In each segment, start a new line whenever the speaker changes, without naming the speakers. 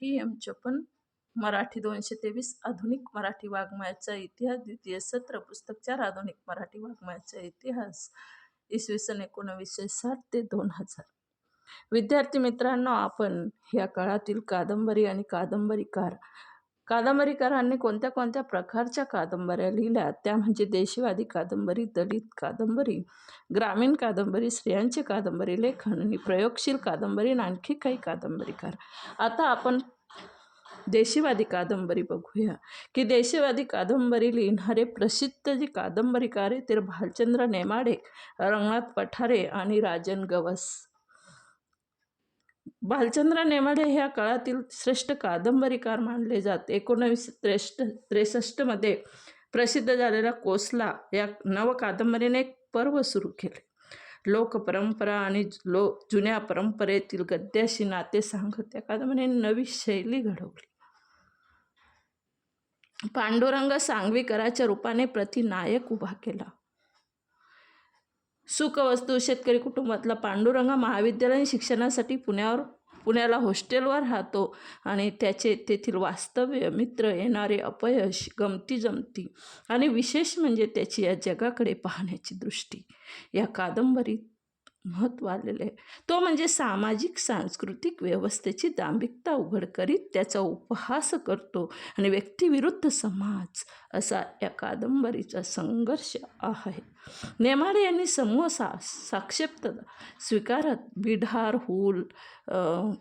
PM54 Marathi 223 आधुनिक मराठी वाङ्मयाचा इतिहास द्वितीय सत्र पुस्तक 4 आधुनिक मराठी वाङ्मयाचा इतिहास इसवी सन 1960 ते 2000। विद्यार्थी मित्रांनो, आपण या काळातील कादंबरी आणि कादंबरीकारांनी कोणत्या कोणत्या प्रकारच्या कादंबऱ्या लिहिल्या त्या म्हणजे देशीवादी कादंबरी, दलित कादंबरी, ग्रामीण कादंबरी, स्त्रियांचे कादंबरी लेखन आणि प्रयोगशील कादंबरी आणि आणखी काही कादंबरीकार। आता आपण देशीवादी कादंबरी बघूया की देशीवादी कादंबरी लिहिणारे प्रसिद्ध जे कादंबरीकार आहेत ते भालचंद्र नेमाडे, रंगनाथ पठारे आणि राजन गवस। भालचंद्र नेमाडे ह्या काळातील श्रेष्ठ कादंबरीकार मानले जाते। 1963 मध्ये प्रसिद्ध झालेल्या कोसला या नवकादंबरीने एक पर्व सुरू केले। लोकपरंपरा आणि जुन्या परंपरेतील गद्याशी नाते सांगत त्या कादंबरीने नवी शैली घडवली। पांडुरंग सांगवीकराच्या रूपाने प्रतिनायक उभा केला। सुखवस्तू शेतकरी कुटुंबातला पांडुरंग महाविद्यालयीन शिक्षणासाठी पुण्याला हॉस्टेलवर राहतो आणि त्याचे तेथील वास्तव्य, मित्र, येणारे अपयश, गमती जमती आणि विशेष म्हणजे त्याची या जगाकडे पाहण्याची दृष्टी या कादंबरीत महत्त्व आलेले आहे। तो म्हणजे सामाजिक सांस्कृतिक व्यवस्थेची दांभिकता उघड करीत त्याचा उपहास करतो आणि व्यक्तिविरुद्ध समाज असा या कादंबरीचा संघर्ष आहे। नेमाडे यांनी समूह साक्षेप स्वीकारत बिढार, हूल,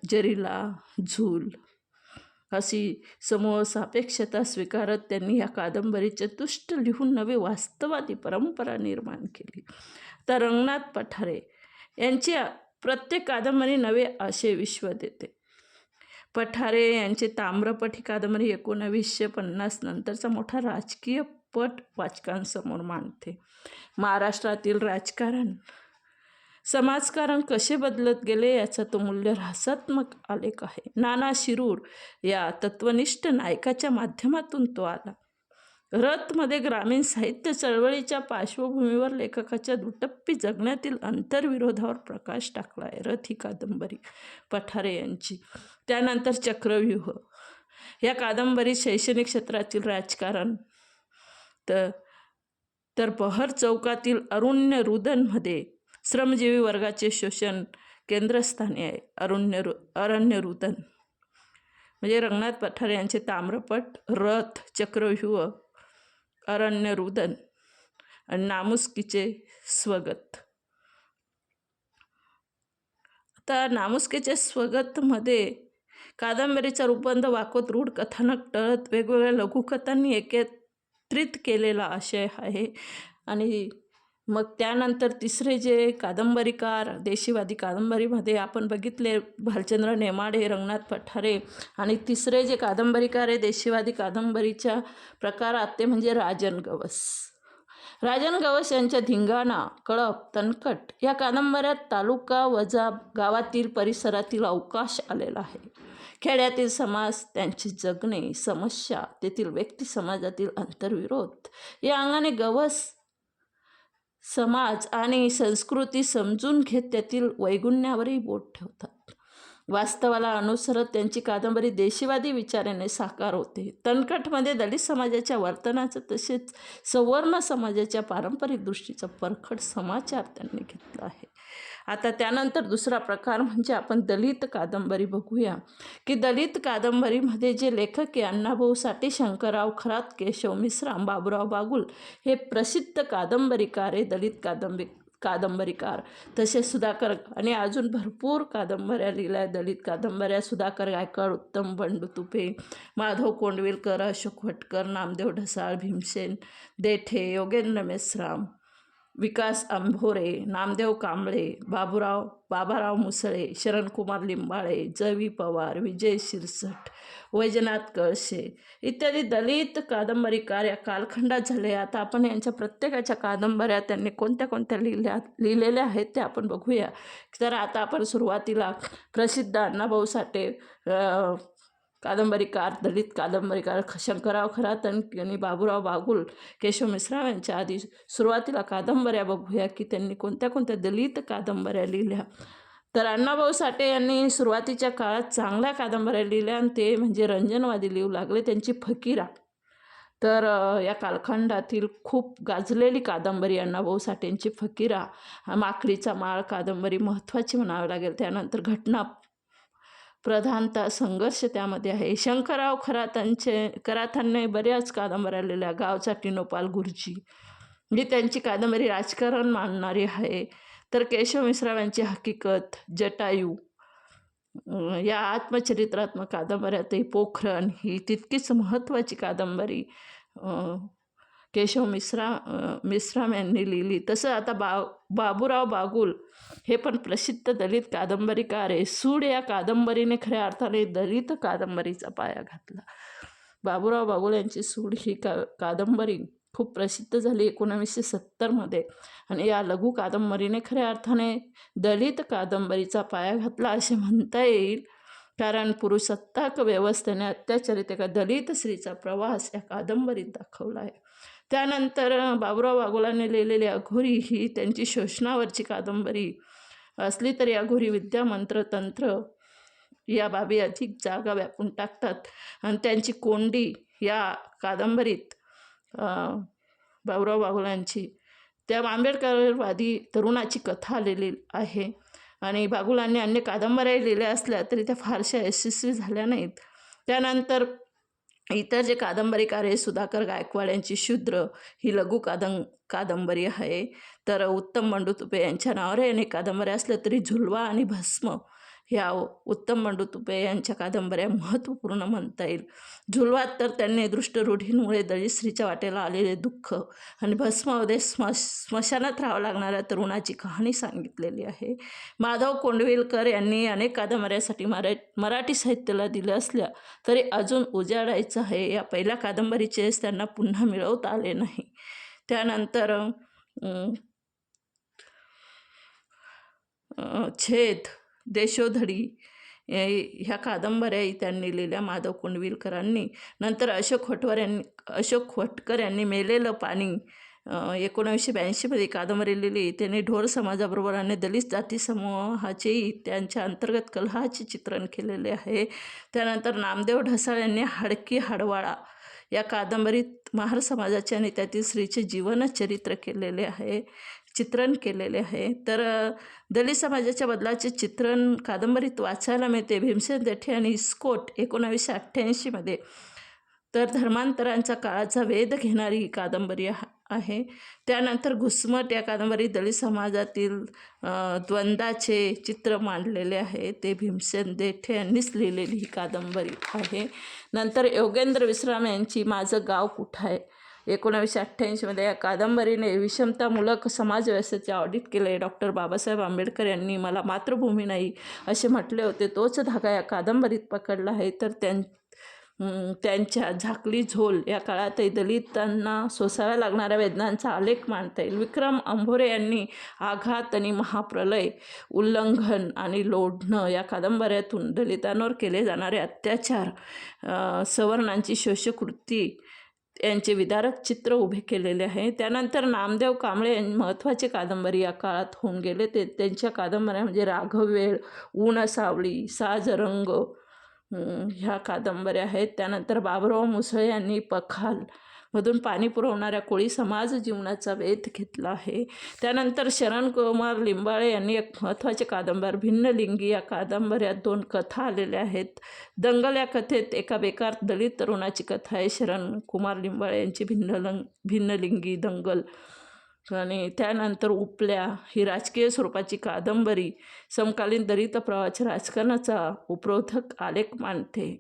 जरीला, झूल अशी समूह सापेक्षता स्वीकारत त्यांनी या कादंबरीचे दुष्ट लिहून नवी वास्तववादी परंपरा निर्माण केली। तर रंगनाथ पठारे यांची प्रत्येक कादंबरी नवे आशय विश्व देते। पठारे यांचे ताम्रपट ही कादंबरी 1950 नंतरचा मोठा राजकीय पट वाचकांसमोर मांडते। महाराष्ट्रातील राजकारण, समाजकारण कसे बदलत गेले याचा तो मूल्यऱ्हासात्मक आलेख आहे। नाना शिरूर या तत्वनिष्ठ नायकाच्या माध्यमातून तो आला। रथमध्ये ग्रामीण साहित्य चळवळीच्या पार्श्वभूमीवर लेखकाच्या दुटप्पी जगण्यातील अंतर्विरोधावर प्रकाश टाकला आहे रथ ही कादंबरी पठारे यांची। त्यानंतर चक्रव्यूह या कादंबरीत शैक्षणिक क्षेत्रातील राजकारण, तर पहर चौकातील अरण्यरुदनमध्ये श्रमजीवी वर्गाचे शोषण केंद्रस्थानी आहे। अरण्यरुदन म्हणजे रंगनाथ पठारे यांचे ताम्रपट, रथ, चक्रव्यूह, अरण्यरुदन आणि नामुष्कीचे स्वगत। आता नामुष्कीचे स्वगतमध्ये कादंबरीचा रूपबंध, वाकोत, रूढ कथानक टळत वेगवेगळ्या लघुकथांनी एकत्रित केलेला आशय आहे। आणि मग त्यानंतर तिसरे जे कादंबरीकार देशीवादी कादंबरीमध्ये आपण बघितले भालचंद्र नेमाडे, रंगनाथ पठारे आणि तिसरे जे कादंबरीकार आहे देशीवादी कादंबरीच्या प्रकारात ते म्हणजे राजन गवस। राजन गवस यांच्या धिंगाणा, कळप, तणकट या कादंबऱ्यात तालुका वजा गावातील परिसरातील अवकाश आलेला आहे। खेड्यातील समाज, त्यांचे जगणे, समस्या, तेथील व्यक्ती समाजातील आंतरविरोध या अंगाने गवस समाज आणि संस्कृती समजून घेत त्यातील वैगुण्यावरही बोट ठेवतात। वास्तवाला अनुसरत त्यांची कादंबरी देशीवादी विचाराने साकार होते। तणकटमध्ये दलित समाजाच्या वर्तनाचं तसेच सवर्ण समाजाच्या पारंपरिक दृष्टीचा परखड समाचार त्यांनी घेतला आहे। आता त्यानंतर दुसरा प्रकार म्हणजे आपण दलित कादंबरी बघूया की दलित कादंबरीमध्ये जे लेखक आहे अण्णाभाऊ साठे, शंकरराव खरात, केशव मिश्राम, बाबूराव बागुल हे प्रसिद्ध कादंबरीकार आहे, दलित कादंबरीकार। तसेच सुधाकर आणि अजून भरपूर कादंबऱ्या लिहिल्या दलित कादंबऱ्या। सुधाकर गायकवाड, उत्तम बंडू तुपे, माधव कोंडविलकर, अशोक भटकर, नामदेव ढसाळ, भीमसेन देठे, योगेंद्र मेश्राम, विकास आंभोरे, नामदेव कांबळे, बाबाराव मुसळे, शरणकुमार लिंबाळे, जवी पवार, विजय शिरसट, वैजनाथ कळसे इत्यादी दलित कादंबरीकार या कालखंडात झाले। आता आपण यांच्या प्रत्येकाच्या कादंबऱ्या त्यांनी कोणत्या कोणत्या लिहिलेल्या आहेत ते आपण बघूया। तर आता आपण सुरुवातीला प्रसिद्ध अण्णाभाऊ साठे कादंबरीकार, दलित कादंबरीकार शंकरराव खरात आणि बाबूराव बागुल, केशव मिश्राम यांच्या आधी सुरुवातीला कादंबऱ्या बघूया की त्यांनी कोणत्या कोणत्या दलित कादंबऱ्या लिहिल्या। तर अण्णाभाऊ साठे यांनी सुरुवातीच्या काळात चांगल्या कादंबऱ्या लिहिल्या आणि ते म्हणजे रंजनवादी लिहू लागले. त्यांची फकीरा तर या कालखंडातील खूप गाजलेली कादंबरी अण्णाभाऊ साठेंची फकीरा. माकडीचा माळ कादंबरी महत्त्वाची म्हणावी लागेल. त्यानंतर घटना प्रधानता संघर्ष त्यामध्ये आहे. शंकरराव करातांनी बऱ्याच कादंबऱ्या लिहिल्या. गावचा टिनोपाल गुरुजी ही त्यांची कादंबरी राजकारण मांडणारी आहे. तर केशव मिश्राम यांची हकीकत, जटायू या आत्मचरित्रात्मक कादंबऱ्यातही पोखरण ही तितकीच महत्त्वाची कादंबरी केशव मिश्राम यांनी लिहिली. तसं आता बाबूराव बागुल हे पण प्रसिद्ध दलित कादंबरीकार आहे. सूड या कादंबरीने खऱ्या अर्थाने दलित कादंबरीचा पाया घातला. बाबूराव बागुल यांची सूड ही कादंबरी खूप प्रसिद्ध झाली 1970मध्ये आणि या लघु कादंबरीने खऱ्या अर्थाने दलित कादंबरीचा पाया घातला असे म्हणता येईल. कारण पुरुषसत्ताक व्यवस्थेने अत्याचारित एका दलित स्त्रीचा प्रवास या कादंबरीत दाखवला आहे. त्यानंतर बाबूराव बागुलांनी लिहिलेली अघोरी ही त्यांची शोषणावरची कादंबरी असली तरी अघोरी विद्या मंत्र तंत्र या बाबी अधिक जागा व्यापून टाकतात आणि त्यांची कोंडी या कादंबरीत बाबूराव बागुलांची त्या आंबेडकरवादी तरुणाची कथा लिहिली आहे. आणि बागुलांनी अन्य कादंबऱ्या लिहिल्या असल्या तरी त्या फारशा यशस्वी झाल्या नाहीत. त्यानंतर इतर जे कादंबरीकार आहे सुधाकर गायकवाड यांची शूद्र ही लघु कादंबरी आहे. तर उत्तम बंडू तुपे यांच्या नावावर अनेक कादंबऱ्या असल्या तरी झुलवा आणि भस्म ह्या उत्तम बंडू तुपे यांच्या कादंबऱ्या महत्त्वपूर्ण म्हणता येईल. झुलवात तर त्यांनी दृष्टरूढींमुळे दलित स्त्रीच्या वाटेला आलेले दुःख आणि भस्मामध्ये स्मशानात राहावं लागणाऱ्या तरुणाची कहाणी सांगितलेली आहे. माधव कोंडविलकर यांनी अनेक कादंबऱ्यासाठी मराठी साहित्याला दिल्या असल्या तरी अजून उजाडायचं आहे या पहिल्या कादंबरीचे त्यांना पुन्हा मिळवता आले नाही. त्यानंतर छेद, देशोधडी ह्या कादंबऱ्याही त्यांनी लिहिल्या माधव कोंडविलकरांनी. नंतर अशोक खोटकर यांनी मेलेलं पाणी 1982मध्ये कादंबरी लिहिली. त्यांनी ढोर समाजाबरोबर आणि दलित जाती समूहाचेही त्यांच्या अंतर्गत कलहाचे चित्रण केलेले आहे. त्यानंतर नामदेव ढसाळ यांनी हाडकी हाडवाळा या कादंबरीत महार समाजाचे आणि त्यातील स्त्रीचे जीवनचरित्र चित्रण केलेले आहे. तर दलित समाजाच्या बदलाचे चित्रण कादंबरीत वाचायला मिळते. भीमसेन देठे आणि इस्कोट 1988मध्ये. तर धर्मांतरांचा काळाचा वेध घेणारी ही कादंबरी आहे. त्यानंतर घुसमट या कादंबरीत दलित समाजातील द्वंद्वाचे चित्र मांडलेले आहे. ते भीमसेन देठे यांनीच लिहिलेली ही कादंबरी आहे. नंतर योगेंद्र विश्राम यांची माझं गाव कुठं आहे 1988मध्ये या कादंबरीने विषमतामूलक समाजव्यवस्थेचे ऑडिट केले. डॉक्टर बाबासाहेब आंबेडकर यांनी मला मातृभूमी नाही असे म्हटले होते. तोच धागा या कादंबरीत पकडला आहे. तर त्यांच्या झाकली झोल या काळातही दलितांना सोसाव्या लागणाऱ्या वेदनांचा आलेख मांडता येईल. विक्रम अंभोरे यांनी आघात आणि महाप्रलय, उल्लंघन आणि लोढणं या कादंबऱ्यातून दलितांवर केले जाणारे अत्याचार, सवर्णांची शोषकृती यांचे विदारक चित्र उभे केलेले आहे. त्यानंतर नामदेव कांबळे महत्त्वाचे कादंबरी या काळात होऊन गेले. त्यांच्या कादंबऱ्या म्हणजे राघवेळ, ऊन सावळी, साजरंग ह्या कादंबऱ्या आहेत. त्यानंतर बाबुराव मुसळे यांनी पखालमधून पाणी पुरवणाऱ्या कोळी समाज जीवनाचा वेध घेतला आहे. त्यानंतर शरणकुमार लिंबाळे यांनी एक महत्त्वाचे कादंबरी भिन्नलिंगी या कादंबऱ्यात 2 कथा आलेल्या आहेत. दंगल या कथेत एका बेकार दलित तरुणाची कथा आहे. शरणकुमार लिंबाळे यांची भिन्नलिंगी दंगल. आणि त्यानंतर उपल्या ही राजकीय स्वरूपाची कादंबरी समकालीन दलित प्रवाहाच्या राजकारणाचा उपरोधक आलेख मांडते.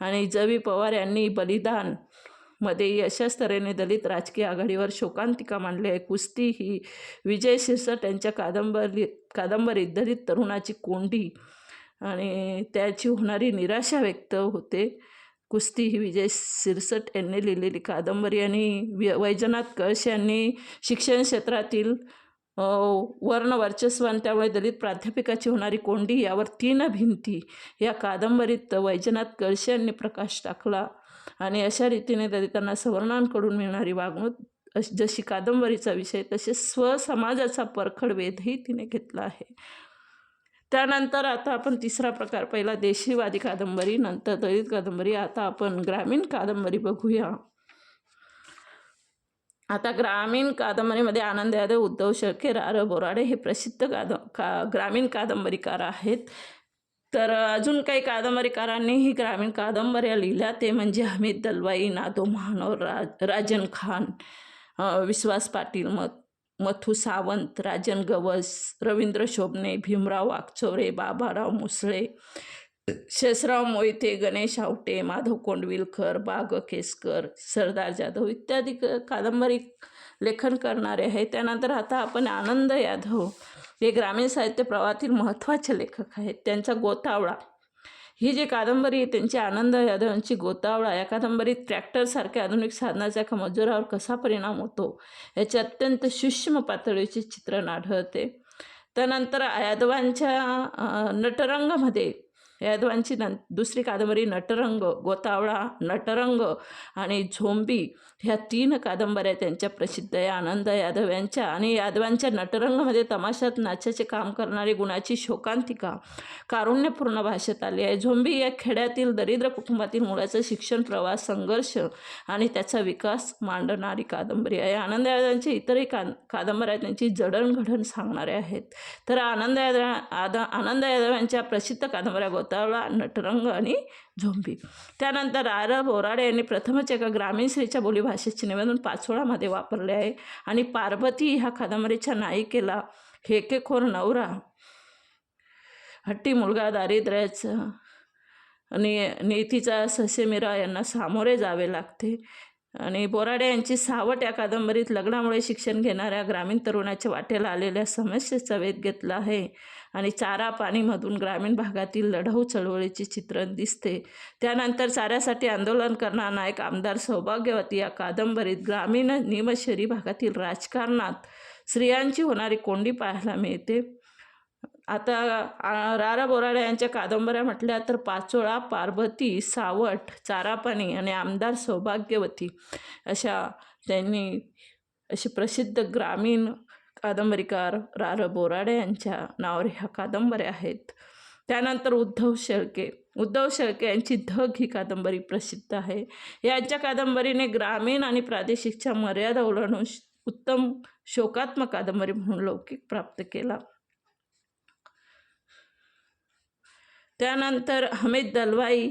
आणि जवी पवार यांनी बलिदानमध्ये अशाच तऱ्हेने दलित राजकीय आघाडीवर शोकांतिका मांडली आहे. कुस्ती ही विजय शिरसट यांच्या कादंबरीत दलित तरुणाची कोंडी आणि त्याची होणारी निराशा व्यक्त होते. कुस्ती ही विजय शिरसट यांनी लिहिलेली कादंबरी. आणि वैजनाथ कळश यांनी शिक्षण क्षेत्रातील वर्णवर्चस्व आणि त्यामुळे दलित प्राध्यापिकाची होणारी कोंडी यावर 3 भिंती या कादंबरीत वैजनाथ कळश यांनी प्रकाश टाकला. आणि अशा रीतीने दलितांना सवर्णांकडून मिळणारी वागणूक जशी कादंबरीचा विषय तसे स्वसमाजाचा परखड वेधही तिने घेतला आहे. त्यानंतर आता आपण तिसरा प्रकार, पहिला देशीवादी कादंबरी, नंतर दलित कादंबरी, आता आपण ग्रामीण कादंबरी बघूया. आता ग्रामीण कादंबरीमध्ये आनंद यादव, उद्धव शेळके, रा. बोराडे हे प्रसिद्ध ग्रामीण कादंबरीकार आहेत. तर अजून काही कादंबरीकारांनीही ग्रामीण कादंबऱ्या लिहिल्या, ते म्हणजे हमीद दलवाई, नादो महानोर, राजन खान, विश्वास पाटील, मथू सावंत, राजन गवस, रवींद्र शोभने, भीमराव वाकचौरे, बाबाराव मुसळे, शेषराव मोहिते, गणेश आवटे, माधव कोंडविलकर, बाग केसकर, सरदार जाधव इत्यादी कादंबरी लेखन करणारे आहेत. त्यानंतर आता आपण आनंद यादव हे ग्रामीण साहित्य प्रवाहातील महत्त्वाचे लेखक आहेत. त्यांचा गोतावळा ही जी कादंबरी आहे त्यांची, आनंद यादव यांची गोतावळा, या कादंबरीत ट्रॅक्टरसारख्या आधुनिक साधनाचा एका मजुरावर कसा परिणाम होतो याचे अत्यंत सूक्ष्म पातळीचे चित्रण आढळते. त्यानंतर यादवांच्या नटरंगमध्ये यादवांची दुसरी कादंबरी नटरंग, गोतावळा, नटरंग आणि झोंबी ह्या 3 कादंबऱ्या त्यांच्या प्रसिद्ध आहे आनंद यादव यांच्या. आणि यादवांच्या नटरंगमध्ये तमाशात नाचाचे काम करणारी गुणाची शोकांतिका कारुण्यपूर्ण भाषेत आली आहे. झोंबी या खेड्यातील दरिद्र कुटुंबातील मुलाचं शिक्षण, प्रवास, संघर्ष आणि त्याचा विकास मांडणारी कादंबरी आहे. आनंद यादवांचे इतरही कादंबऱ्या त्यांची जडणघडण सांगणारे आहेत. तर आनंद यादव यांच्या प्रसिद्ध कादंबऱ्या गोतावळा, नटरंग आणि झोंबी. त्यानंतर रा. बोराडे यांनी प्रथमच एका ग्रामीण स्त्रीच्या बोलीभाषेचे निवेदन पाचोळामध्ये वापरले आहे. आणि पार्वती ह्या कादंबरीच्या नायिकेला हेकेखोर नवरा, हट्टी मुलगा, दारिद्र्याचा आणि नीतीचा ससेमिरा यांना सामोरे जावे लागते. आणि बोराडे यांची सावट या कादंबरीत लग्नामुळे शिक्षण घेणाऱ्या ग्रामीण तरुणाच्या वाटेला आलेल्या समस्येचा वेध घेतला आहे. आणि चारा पाणीमधून ग्रामीण भागातील लढाऊ चळवळीचे चित्रण दिसते. त्यानंतर चाऱ्यासाठी आंदोलन करणारा नायक आमदार सौभाग्यवती या कादंबरीत ग्रामीण निमशहरी भागातील राजकारणात स्त्रियांची होणारी कोंडी पाहायला मिळते. आता रा. बोराडे यांच्या कादंबऱ्या म्हटल्या तर पाचोळा, पार्वती, सावट, चारापाणी आणि आमदार सौभाग्यवती अशा त्यांनी अशी प्रसिद्ध ग्रामीण कादंबरीकार रा. बोराडे यांच्या नावावर ह्या कादंबऱ्या आहेत. त्यानंतर उद्धव शेळके यांची धग ही कादंबरी प्रसिद्ध आहे. यांच्या कादंबरीने ग्रामीण आणि प्रादेशिकच्या मर्यादा ओलांडून उत्तम शोकात्मक कादंबरी म्हणून लौकिक प्राप्त केला. त्यानंतर हमीद दलवाई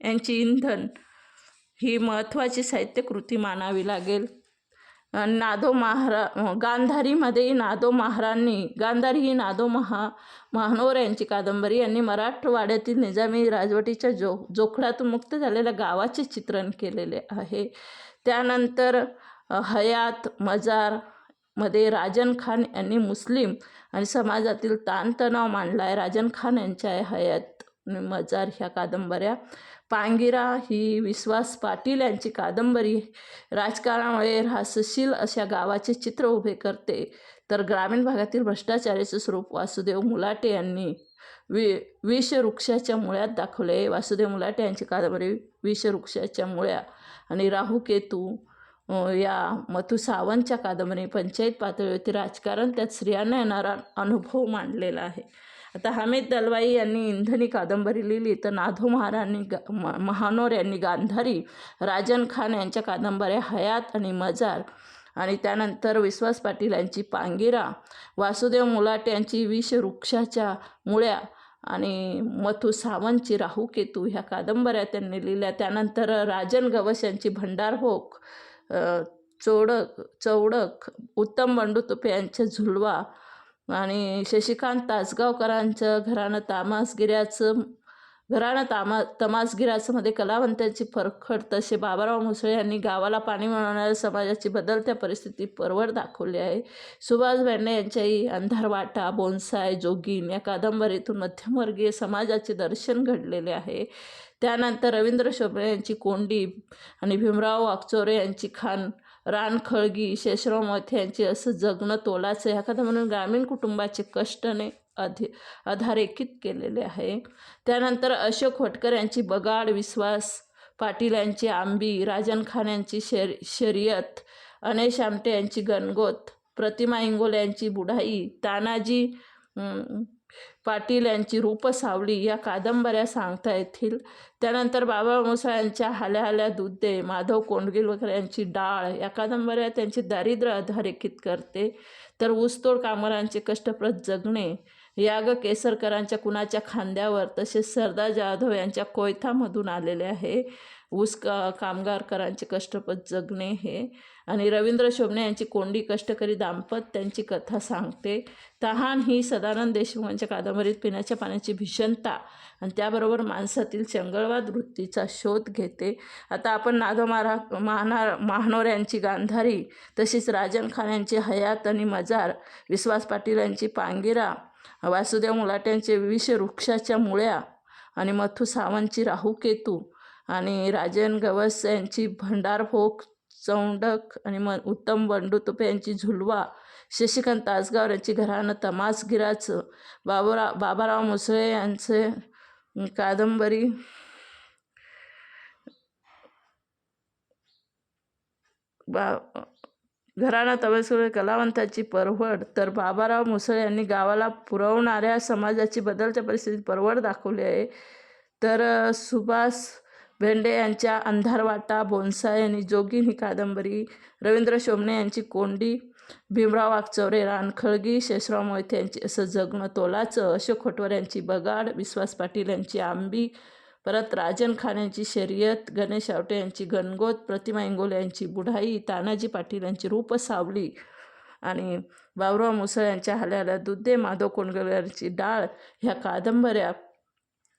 यांची इंधन ही महत्त्वाची साहित्यकृती मानावी लागेल. गांधारीमध्ये गांधारी ही नादो महानोर यांची कादंबरी. यांनी मराठवाड्यातील निजामी राजवटीच्या जोखडातून मुक्त झालेल्या गावाचे चित्रण केलेले आहे. त्यानंतर हयात मजार मध्ये राजन खान यांनी मुस्लिम आणि समाजातील ताणतणाव मांडला आहे. राजन खान यांच्या हयात मजार ह्या कादंबऱ्या. पांगिरा ही विश्वास पाटील यांची कादंबरी राजकारणामुळे ऱ्हासशील अशा गावाचे चित्र उभे करते. तर ग्रामीण भागातील भ्रष्टाचाराचे स्वरूप वासुदेव मुलाटे यांनी विषवृक्षाच्या मुळ्यात दाखवले. वासुदेव मुलाटे यांची कादंबरी विषवृक्षाच्या मुळ्या. आणि राहू केतू या मथू सावंतच्या कादंबरी पंचायत पातळीवरती राजकारण, त्यात स्त्रियांना येणारा अनुभव मांडलेला आहे. आता हमीद दलवाई यांनी इंधनी कादंबरी लिहिली. तर नाधो महानोर यांनी गांधारी, राजन खान यांच्या कादंबऱ्या हयात आणि मजार. आणि त्यानंतर विश्वास पाटील यांची पांगिरा, वासुदेव मुलाटे यांची विषवृक्षाच्या मुळ्या आणि मथू सावंतची राहू केतू ह्या कादंबऱ्या त्यांनी लिहिल्या. त्यानंतर राजन गवस यांची भंडारभोक, चौडक, उत्तम बंडू तुपे यांच्या झुलवा आणि शशिकांत तासगावकरांचं तमासगिराचं मध्ये कलावंतांची परखड. तसे बाबाराव मुसळे यांनी गावाला पाणी मिळवणाऱ्या समाजाची बदलत्या परिस्थिती परवड दाखवली आहे. सुभाष बेंडे यांच्याही अंधारवाटा, बोनसाय, जोगीन या कादंबरीतून मध्यमवर्गीय समाजाचे दर्शन घडलेले आहे. त्यानंतर रवींद्र शोभने यांची कोंडी आणि भीमराव वाकचौरे यांची रानखळगी, शेषराव मोहिते यांची असं जगणं तोलाचं ह्या कादंबरीतून ग्रामीण कुटुंबाचे कष्टने अधोरेखित केलेले आहे. त्यानंतर अशोक होटकर यांची बगाड, विश्वास पाटील यांची आंबी, राजन खान यांची शर्यत, अनेश आमटे यांची गणगोत, प्रतिमा इंगोले यांची बुढाई, तानाजी पाटील यांची रूपसावली या कादंबऱ्या सांगता येतील. त्यानंतर बाबा मुसळे यांच्या हाल्या हाल्या दूध दे, माधव कोंडगिलकर यांची डाळ या कादंबऱ्या त्यांचे दारिद्र्य अधोरेखित करते. तर ऊसतोड कामगारांचे कष्टप्रद जगणे, याग केसरकरांच्या कुणाच्या खांद्यावर, तसेच सरदार जाधव यांच्या कोयथामधून आलेले आहे ऊस कामगारकरांचे कष्टप्रद जगणे हे. आणि रवींद्र शोभणे यांची कोंडी कष्टकरी दाम्पत्यांची कथा सांगते. तहान ही सदानंद देशमुख यांच्या कादंबरीत पिण्याच्या पाण्याची भीषणता आणि त्याबरोबर माणसातील चंगळवाद वृत्तीचा शोध घेते. आता आपण नादो महानोर यांची गांधारी, तशीच राजन खान यांची हयात आणि मजार, विश्वास पाटील यांची पांगिरा, वासुदेव मुलाटे यांचे विषवृक्षाच्या मुळ्या आणि मथू सावंतची राहूकेतू आणि राजन गवस यांची भंडारभोग चौंडक आणि उत्तम बंडू तुपे यांची झुलवा, शशिकांत तासगाव यांची घराणं तमासगिराचं, बाबाराव मुसळे यांचे कादंबरी घराणं तमासगिरी कलावंताची परवड. तर बाबाराव मुसळे यांनी गावाला पुरवणाऱ्या समाजाची बदलत्या परिस्थितीत परवड दाखवली आहे. तर सुभाष भेंडे यांच्या अंधारवाटा, बोन्साय आणि जोगीन ही कादंबरी, रवींद्र शोभणे यांची कोंडी, भीमराव वाकचौरे रानखळगी, शेषराव मोहिते यांची असं जगणं तोलाचं, अशोक खोटवर यांची बगाड, विश्वास पाटील यांची आंबी, परत राजन खान यांची शर्यत, गणेश आवटे यांची गणगोत, प्रतिमा इंगोले यांची बुढाई, तानाजी पाटील यांची रूपसावली आणि बाबुराव मुसळे यांच्या हाल्याला दूध दे, माधव कोंडगिलकर यांची डाळ ह्या कादंबऱ्या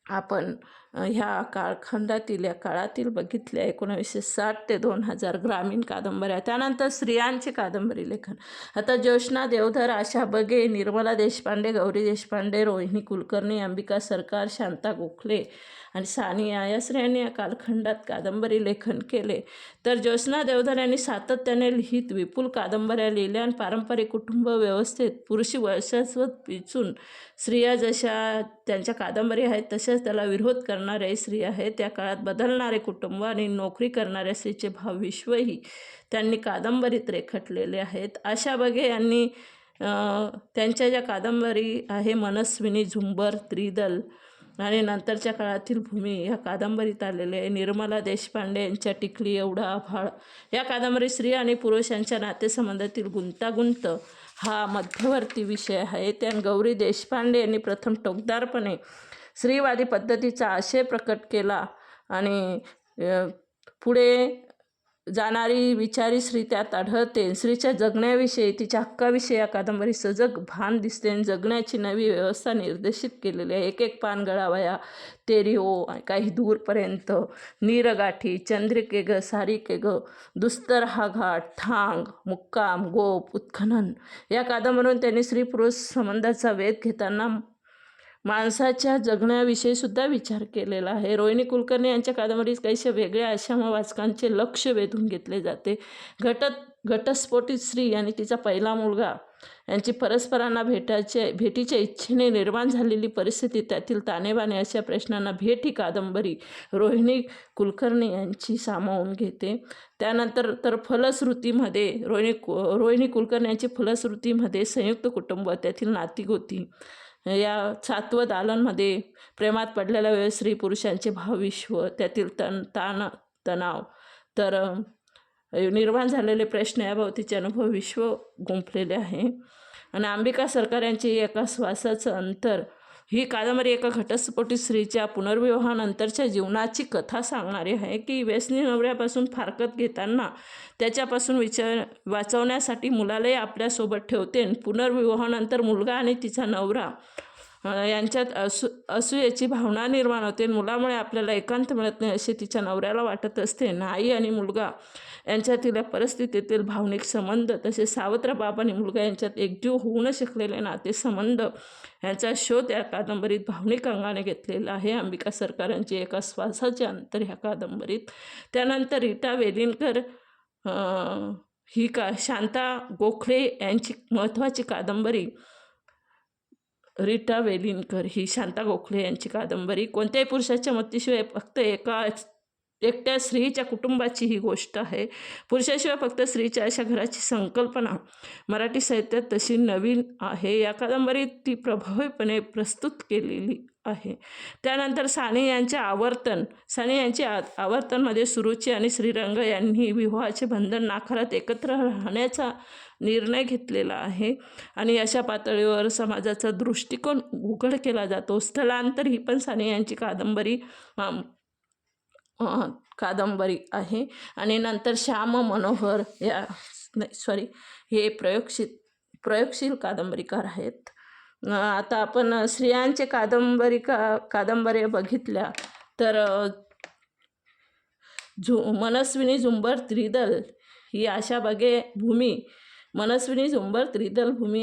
आपण ह्या कालखंडातील या काळातील बघितल्या. 1960 ते 2000 ग्रामीण कादंबऱ्या. त्यानंतर स्त्रियांचे कादंबरी लेखन. आता ज्योत्स्ना देवधर, आशा बगे, निर्मला देशपांडे, गौरी देशपांडे, रोहिणी कुलकर्णी, अंबिका सरकार, शांता गोखले आणि सानिया या स्त्रियांनी या कालखंडात कादंबरी लेखन केले. तर ज्योत्स्ना देवधर यांनी सातत्याने लिहित विपुल कादंबऱ्या लिहिल्या आणि पारंपरिक कुटुंब व्यवस्थेत पुरुषी वर्चस्व पिचून स्त्रिया जशा त्यांच्या कादंबरी आहेत तशाच त्याला विरोध करणाऱ्या स्त्रिया आहेत. त्या काळात बदलणारे कुटुंब आणि नोकरी करणाऱ्या स्त्रीचे भावविश्वही त्यांनी कादंबरीत रेखाटलेले आहेत. आशा बगे यांनी त्यांच्या ज्या कादंबरी आहे मनस्विनी, झुंबर, त्रिदल आणि नंतरच्या काळातील भूमी ह्या कादंबरीत आलेले आहे. निर्मला देशपांडे यांच्या टिकली, एवढा आभाळ या कादंबरी स्त्री आणि पुरुषांच्या नातेसंबंधातील गुंतागुंत हा मध्यवर्ती विषय आहे. त्यात गौरी देशपांडे यांनी प्रथम टोकदारपणे स्त्रीवादी पद्धतीचा आशय प्रकट केला आणि पुढे जाणारी विचारी स्त्री त्यात आढळते. स्त्रीच्या जगण्याविषयी, तिच्या हक्काविषयी या कादंबरी सजग भान दिसते आणि जगण्याची नवी व्यवस्था निर्देशित केलेली आहे. एक एक पान गळावया, तेरी ओ, काही दूरपर्यंत, नीरगाठी, चंद्रिके ग, सारिके ग, दुस्तर हा घाट, ठांग, मुक्काम, गोप, उत्खनन या कादंबरीतून त्यांनी स्त्री पुरुष संबंधाचा वेध घेताना माणसाच्या जगण्याविषयी सुद्धा विचार केलेला आहे. रोहिणी कुलकर्णी यांच्या कादंबरीत काहीशा वेगळ्या अशा वाचकांचे लक्ष वेधून घेतले जाते. घटस्फोटित स्त्री आणि तिचा पहिला मुलगा यांची परस्परांना भेटीच्या इच्छेने निर्माण झालेली परिस्थिती, त्यातील ताणेबाणे अशा प्रश्नांना भेट ही कादंबरी रोहिणी कुलकर्णी यांची सामावून घेते. त्यानंतर तर फलश्रुतीमध्ये रोहिणी कुलकर्णी यांची फलश्रुतीमध्ये संयुक्त कुटुंब, त्यातील नातीगोती, या सातव दालनमध्ये प्रेमात पडलेल्या वेळ, स्त्री पुरुषांचे भावविश्व, त्यातील तणाव, तर निर्माण झालेले प्रश्न याभोवतीचे अनुभव विश्व गुंफलेले आहे. आणि अंबिका सरकार यांची एका श्वासाचं अंतर ही कादंबरी एका घटस्फोटित स्त्रीच्या पुनर्विवाहानंतरच्या जीवनाची कथा सांगणारी आहे की व्यसनी नवऱ्यापासून फारकत घेताना त्याच्यापासून वाचवण्यासाठी मुलालाही आपल्यासोबत ठेवते. पुनर्विवाहानंतर मुलगा आणि तिचा नवरा यांच्यात असूयेची भावना निर्माण होते. मुलामुळे आपल्याला एकांत मिळत नाही असे तिच्या नवऱ्याला वाटत असते. आई आणि मुलगा यांच्यातील परिस्थितीतील भावनिक संबंध, तसेच सावत्र बाप आणि मुलगा यांच्यात एकजीव होऊ न शकलेले नातेसंबंध यांचा शोध या कादंबरीत भावनिक अंगाने घेतलेला आहे. अंबिका सरकार यांची एका श्वासाचे अंतर ह्या कादंबरीत. त्यानंतर रीटा वेलिनकर ही शांता गोखले यांची महत्त्वाची कादंबरी. रीटा वेलिनकर ही शांता गोखले यांची कादंबरी कोणत्याही पुरुषाच्या मतीशिवाय फक्त एकट्या स्त्रीच्या कुटुंबाची ही गोष्ट आहे. पुरुषाशिवाय फक्त स्त्रीच्या अशा घराची संकल्पना मराठी साहित्यात तशी नवीन आहे. या कादंबरीत ती प्रभावीपणे प्रस्तुत केलेली आहे. त्यानंतर साने यांचे आवर्तनमध्ये सुरुची आणि श्रीरंग यांनी विवाहाचे बंधन नाकारत एकत्र राहण्याचा निर्णय घेतलेला आहे आणि अशा पातळीवर समाजाचा दृष्टिकोन उघड केला जातो. स्थलांतर ही पण साने यांची कादंबरी आहे. आणि नंतर श्याम मनोहर हे प्रयोगशील कादंबरीकार आहेत. आता आपण स्त्रियांचे कादंबऱ्या बघितल्या तर मनस्विनी झुंबर त्रिदल ही आशाबगे भूमी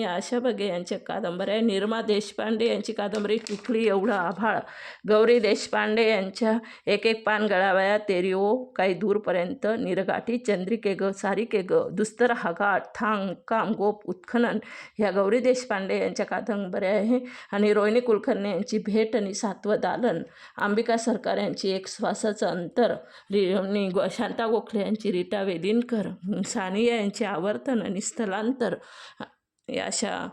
आशाबगे यांच्या कादंबऱ्या. निर्मा देशपांडे यांची कादंबरी टिकली एवढं आभाळ. गौरी देशपांडे यांच्या एक एक पान गळावया तेरी ओ काही दूरपर्यंत, निरगाठी, चंद्रिके ग सारिके ग, दुस्तर हागाट, थांग काम गोप उत्खनन ह्या गौरी देशपांडे यांच्या कादंबऱ्या आहे. आणि रोहिणी कुलकर्णी यांची भेट आणि सातवं दालन, अंबिका सरकार यांची एक श्वासाचं अंतर, शांता गोखले यांची रीटा वेलिनकर, सानिया यांची आवर्तन आणि स्थलांतर अशा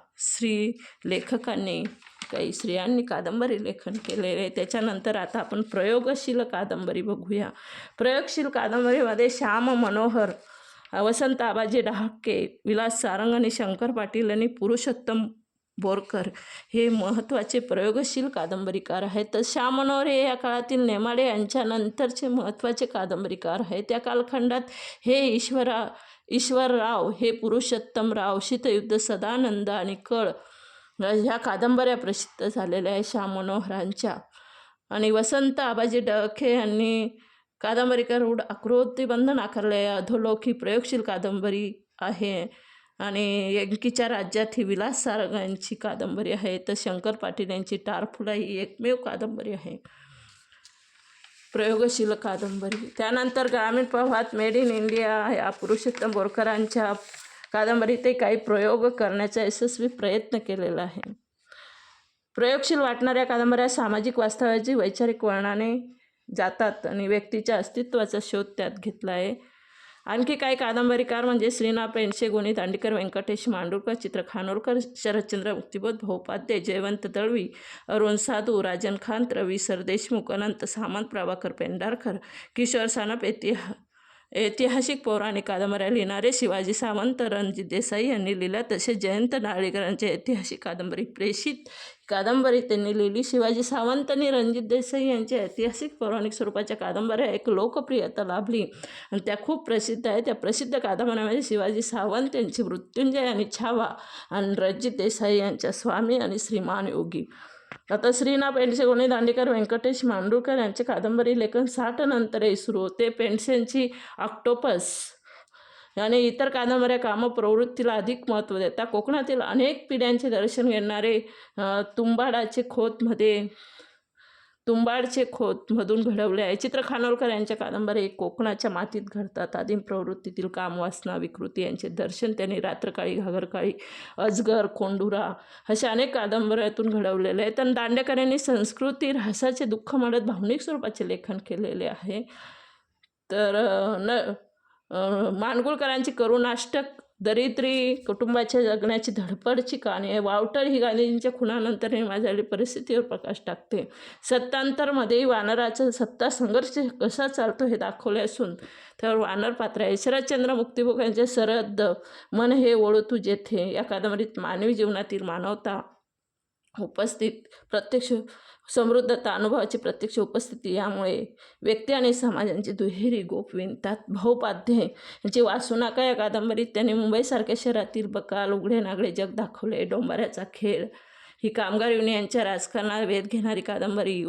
काही स्त्रियांनी कादंबरी लेखन केलेले. त्याच्यानंतर आता आपण प्रयोगशील कादंबरी बघूया. प्रयोगशील कादंबरीमध्ये श्याम मनोहर, वसंत आबाजी डहाके, विलास सारंग आणि शंकर पाटील आणि पुरुषोत्तम बोरकर हे महत्त्वाचे प्रयोगशील कादंबरीकार आहेत. तर श्याम मनोहर हे या काळातील नेमाडे यांच्यानंतरचे महत्त्वाचे कादंबरीकार आहेत. त्या कालखंडात हे ईश्वरराव, हे पुरुषोत्तमराव, शीतयुद्ध, सदानंद आणि कळ ह्या कादंबऱ्या प्रसिद्ध झालेल्या आहे श्याम मनोहरांच्या. आणि वसंत आबाजी डळखे यांनी कादंबरीकार रूढ आकृतिबंध नाकारले अधोलोक ही प्रयोगशील कादंबरी आहे. आणि यांकीच्या राज्यात ही विलास सारंग यांची कादंबरी आहे. तर शंकर पाटील यांची टारफुला ही एकमेव कादंबरी आहे प्रयोगशील कादंबरी. त्यानंतर ग्रामीण प्रवाहात मेड इन इंडिया या पुरुषोत्तम बोरकरांच्या कादंबरीतही काही प्रयोग करण्याचा यशस्वी प्रयत्न केलेला आहे. प्रयोगशील वाटणाऱ्या कादंबऱ्या सामाजिक वास्तवाची वैचारिक वर्णनाने जातात आणि व्यक्तीच्या अस्तित्वाचा शोध त्यात घेतला आहे. आणखी काही कादंबरीकार म्हणजे श्रीना पेंडसे, गोनी दांडेकर, व्यंकटेश मांडुरकर, चित्र खानोलकर, शरदचंद्र मुक्तिबोध, भाऊपाध्ये, जयवंत दळवी, अरुण साधू, राजन खांत, रवी सरदेशमुख, अनंत सामंत, प्रभाकर पेंढारकर, किशोर सानप ऐतिहासिक पौराणिक कादंबऱ्या लिहिणारे शिवाजी सावंत, रणजित देसाई यांनी लिहिल्या. तसेच जयंत नारळीकरांची ऐतिहासिक कादंबरी प्रेषित कादंबरी त्यांनी लिहिली. शिवाजी सावंत आणि रणजित देसाई यांच्या ऐतिहासिक पौराणिक स्वरूपाच्या कादंबऱ्या एक लोकप्रियता लाभली आणि त्या खूप प्रसिद्ध आहेत. त्या प्रसिद्ध कादंबऱ्यामध्ये शिवाजी सावंत यांची मृत्युंजय आणि छावा आणि रणजित देसाई यांच्या स्वामी आणि श्रीमान योगी. आता श्रीना पेंडसे, गोनी दांडेकर, व्यंकटेश मांडुरकर यांचे कादंबरी लेखन 60 नंतरही सुरू होते. पेंडसेंची ऑक्टोपस आणि इतर कादंबऱ्या कामप्रवृत्तीला अधिक महत्त्व देतात. कोकणातील अनेक पिढ्यांचे दर्शन घेणारे तुंबाडचे खोतमधून घडवले आहे. चित्र खानोलकर यांच्या कादंबऱ्या कोकणाच्या मातीत घडतात. आदिम प्रवृत्तीतील कामवासना, विकृती यांचे दर्शन त्यांनी रात्रकाळी, घागरकाळी, अजगर, कोंडुरा अशा अनेक कादंबऱ्यातून घडवलेले आहेत. आणि दांडेकर यांनी संस्कृती, ऱ्हासाचे दुःख मांडत भावनिक स्वरूपाचे लेखन केलेले आहे. तर माडगुळकरांची करुणाष्टक, दरिद्री कुटुंबाच्या जगण्याची धडपडची कहाणी आहे. वावटळ ही गांधीजींच्या खुनानंतर निर्माण झालेली परिस्थितीवर प्रकाश टाकते. सत्तांतरमध्येही वानराचा सत्ता संघर्ष कसा चालतो हे दाखवले असून त्यावर वानर पात्र आहे. शरदचंद्र मुक्तिबोध यांचे सरहद्द, मन हे ओळू तू जेथे या कादंबरीत मानवी जीवनातील मानवता उपस्थित प्रत्यक्ष समृद्धता अनुभवाची प्रत्यक्ष उपस्थिती यामुळे व्यक्ती आणि समाजांची दुहेरी गोप विणतात. भाऊपाध्ये यांची वासुनाका या कादंबरीत त्यांनी मुंबईसारख्या शहरातील बकाल, उघडे नागडे जग दाखवले. डोंबाऱ्याचा खेळ ही कामगार युनियनच्या राजकारणात वेध घेणारी कादंबरी,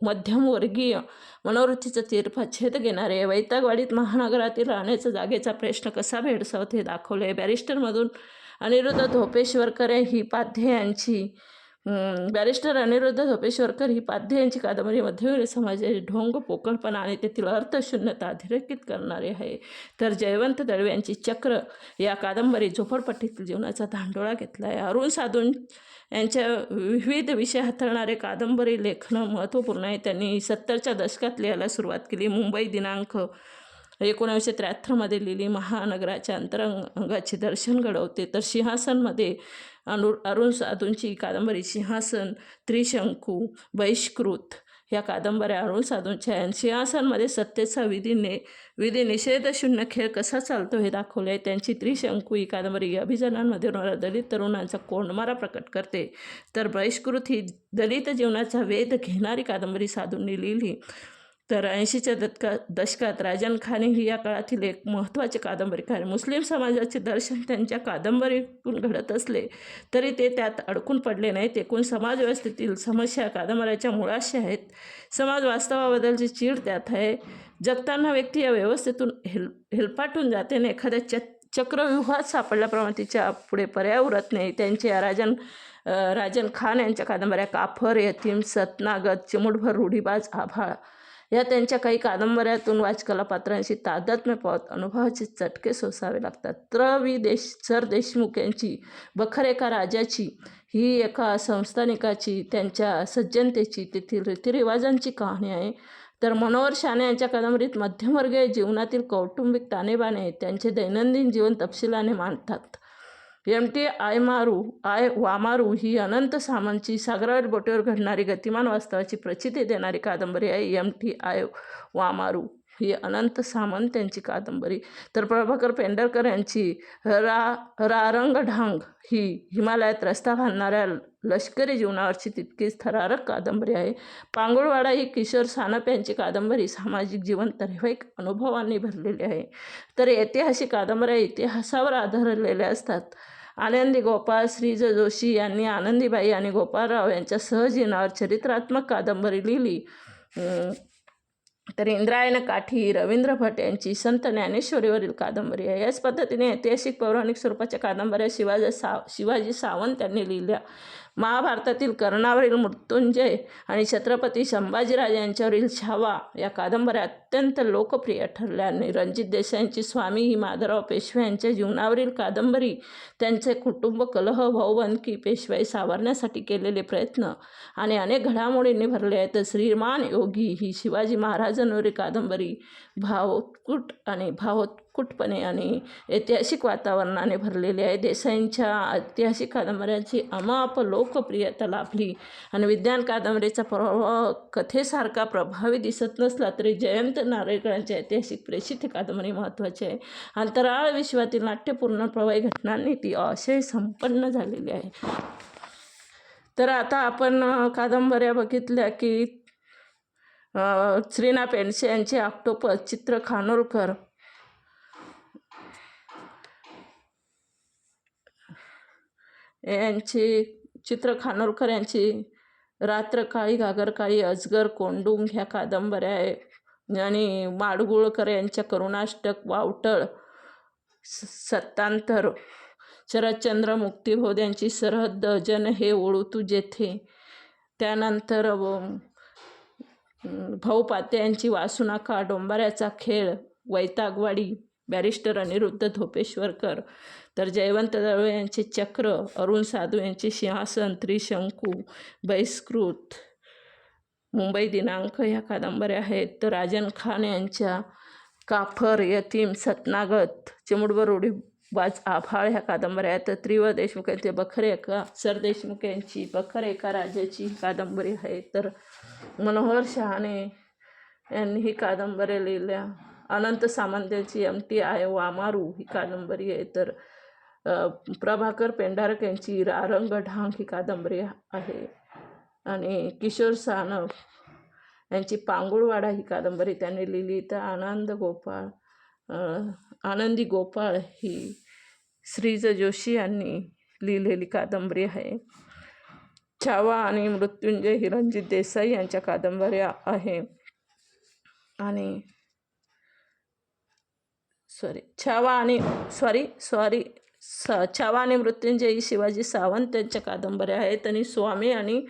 मध्यमवर्गीय मनोवृत्तीचा तिरपाछेद घेणारे, वैतागवाडीत महानगरातील राहण्याचा जागेचा प्रश्न कसा भेडसावत हे दाखवले. बॅरिस्टरमधून अनिरुद्ध धोपेश्वरकर ही पाध्ये यांची बॅरिस्टर अनिरुद्ध धोपेश्वरकर ही पाध्ये यांची कादंबरी मध्ययुगीन समाजाची ढोंग, पोकळपणा आणि तेथील अर्थशून्यता अधोरेखित करणारी आहे. तर जयवंत दळवे यांची चक्र या कादंबरीत झोपडपट्टीतील जीवनाचा धांडोळा घेतला आहे. अरुण साधून यांच्या विविध विषय हाताळणारे कादंबरी लेखन महत्त्वपूर्ण आहे. त्यांनी 70च्या दशकात लिहायला सुरुवात केली. मुंबई दिनांक 1973मध्ये लिहिली. महानगराच्या अंतरंगाचे दर्शन घडवते. तर सिंहासनमध्ये अरुण साधूंची कादंबरी सिंहासन, त्रिशंकू, बहिष्कृत ह्या कादंबऱ्या अरुण साधूंच्या आहेत. सिंहासनमध्ये सत्तेचा विधी निषेधशून्य खेळ कसा चालतो हे दाखवले आहे. त्यांची त्रिशंकू ही कादंबरी अभिजातांमध्ये होणारा दलित तरुणांचा कोंडमारा प्रकट करते. तर बहिष्कृत ही दलित जीवनाचा वेध घेणारी कादंबरी साधूंनी लिहिली. तर 80च्या दशकात राजन खाने ही या काळातील एक महत्त्वाचे कादंबरीकार. मुस्लिम समाजाचे दर्शन त्यांच्या कादंबरीतून घडत असले तरी ते त्यात अडकून पडले नाहीत. एकूण समाजव्यवस्थेतील समस्या कादंबऱ्याच्या मुळाशी आहेत. समाज वास्तवाबद्दलची चीड त्यात आहे. जगताना व्यक्ती या व्यवस्थेतून हेलपाटून जाते आणि एखाद्या चक्रव्यूहात सापडल्याप्रमाणे तिच्या पुढे पर्याय उरत नाही. त्यांचे राजन खान यांच्या कादंबऱ्या काफर, यतीम, सतनागत, चिमुटभर, रूढीबाज, आभाळ या त्यांच्या काही कादंबऱ्यातून वाचकाला पात्रांशी तादात्म्य पावत अनुभवाचे चटके सोसावे लागतात. सर देशमुख यांची बखर एका राजाची ही एका संस्थानिकाची, त्यांच्या सज्जनतेची, तेथील रीतिरिवाजांची कहाणी आहे. तर मनोहर शाने यांच्या कादंबरीत मध्यमवर्गीय जीवनातील कौटुंबिक ताणेबाणे त्यांचे दैनंदिन जीवन तपशिलाने मांडतात. MT वामारू ही अनंत सामंतची सागरावर बोटीवर घडणारी गतिमान वास्तवाची प्रचिती देणारी कादंबरी आहे. MT वामारू ही अनंत सामंत यांची कादंबरी. तर प्रभाकर पेंढारकर यांची रारंगढांग ही हिमालयात रस्ता बांधणाऱ्या लष्करी जीवनावरची तितकीच थरारक कादंबरी आहे. पांगुळवाडा ही किशोर सानप यांची कादंबरी सामाजिक जीवन तऱ्हेवाईक अनुभवांनी भरलेली आहे. तर ऐतिहासिक कादंबऱ्या इतिहासावर आधारलेल्या असतात. आनंदी गोपाळ, श्रीज जोशी यांनी आनंदीबाई आणि गोपाळराव यांच्या सहजीवनावर चरित्रात्मक कादंबरी लिहिली. तर इंद्रायण काठी रवींद्र भट यांची संत ज्ञानेश्वरीवरील कादंबरी आहे. याच पद्धतीने ऐतिहासिक पौराणिक स्वरूपाच्या कादंबऱ्या शिवाजी सावंत यांनी लिहिल्या. महाभारतातील कर्णावरील मृत्युंजय आणि छत्रपती संभाजीराजे यांच्यावरील छावा या कादंबऱ्या अत्यंत लोकप्रिय ठरल्या. आणि रणजित देसाईंची स्वामी ही माधवराव पेशवे यांच्या जीवनावरील कादंबरी त्यांचे कुटुंब, कलह, भाऊबंदकी, पेशवाई सावरण्यासाठी केलेले प्रयत्न आणि अनेक घडामोडींनी भरले आहेत. तर श्रीमान योगी ही शिवाजी महाराजांवरील कादंबरी भावोत्कटपणे आणि ऐतिहासिक वातावरणाने भरलेली आहे. देसाईंच्या ऐतिहासिक कादंबऱ्यांची अमाप लोकप्रियता लाभली आणि विज्ञान कादंबरीचा प्रभाव कथेसारखा प्रभावी दिसत नसला तरी जयंत नारळीकरांची ऐतिहासिक प्रेषित कादंबरी महत्त्वाची आहे. अंतराळ विश्वातील नाट्यपूर्ण प्रवाही घटनांनी ती अशय संपन्न झालेली आहे. तर आता आपण कादंबऱ्या बघितल्या की श्रीना पेंडसे यांचे ऑक्टोपस, चित्र खानोलकर यांची रात्र काळी, घागर काळी, अजगर, कोंडूंग ह्या कादंबऱ्या आहे. आणि माडगुळकर यांच्या करुणाष्टक, वावटळ, सत्तांतर, शरदचंद्र मुक्तिबोध यांची सरहद्द, जन हे ओळू तू जेथे. त्यानंतर भाऊ पाते यांची वासुनाका, डोंबाऱ्याचा खेळ, वैतागवाडी, बॅरिस्टर अनिरुद्ध धोपेश्वरकर. तर जयवंत दळवे यांचे चक्र, अरुण साधू यांचे सिंहासन, त्रिशंकू, बहिष्कृत, मुंबई दिनांक ह्या कादंबऱ्या आहेत. तर राजन खान यांच्या काफर, यतीम, सतनागत, चिमुटभर, रूढीबाज, आभाळ ह्या कादंबऱ्या आहेत. त्रिव देशमुख यांचे बखर एका सरदेशमुख यांची बखर एका राजाची कादंबरी आहे. तर मनोहर शहाणे यांनी ही कादंबऱ्या लिहिल्या. अनंत सामंत यांची MT वामारू ही कादंबरी आहे. तर प्रभाकर पेंढारकर यांची रारंगढांग ही कादंबरी आहे. आणि किशोर सानप यांची पांगुळवाडा ही कादंबरी त्यांनी लिहिली. तर आनंदी गोपाळ ही श्रीज जोशी यांनी लिहिलेली कादंबरी आहे. छावा आणि मृत्युंजय ही रणजित देसाई यांच्या कादंबऱ्या आहे. आणि छावा आणि मृत्युंजयी शिवाजी सावंत यांच्या कादंबऱ्या आहेत. आणि स्वामी आणि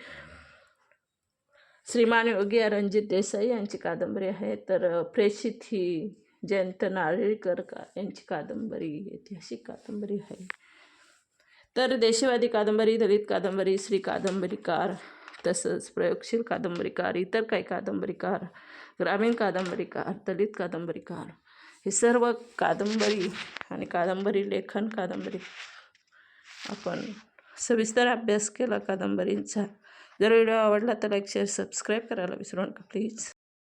श्रीमान योगी रणजित देसाई यांची कादंबरी आहे. तर प्रेषित ही जयंत नारळीकर यांची कादंबरी ऐतिहासिक कादंबरी आहे. तर देशीवादी कादंबरी, दलित कादंबरी, स्त्री कादंबरीकार, तसंच प्रयोगशील कादंबरीकार, इतर काही कादंबरीकार, ग्रामीण कादंबरीकार, दलित कादंबरीकार, हे सर्व कादंबरी आणि कादंबरी लेखन, कादंबरी आपण सविस्तर अभ्यास केला कादंबरींचा. जर व्हिडिओ आवडला तर लाईक, शेअर, सबस्क्राईब करायला विसरू नका प्लीज.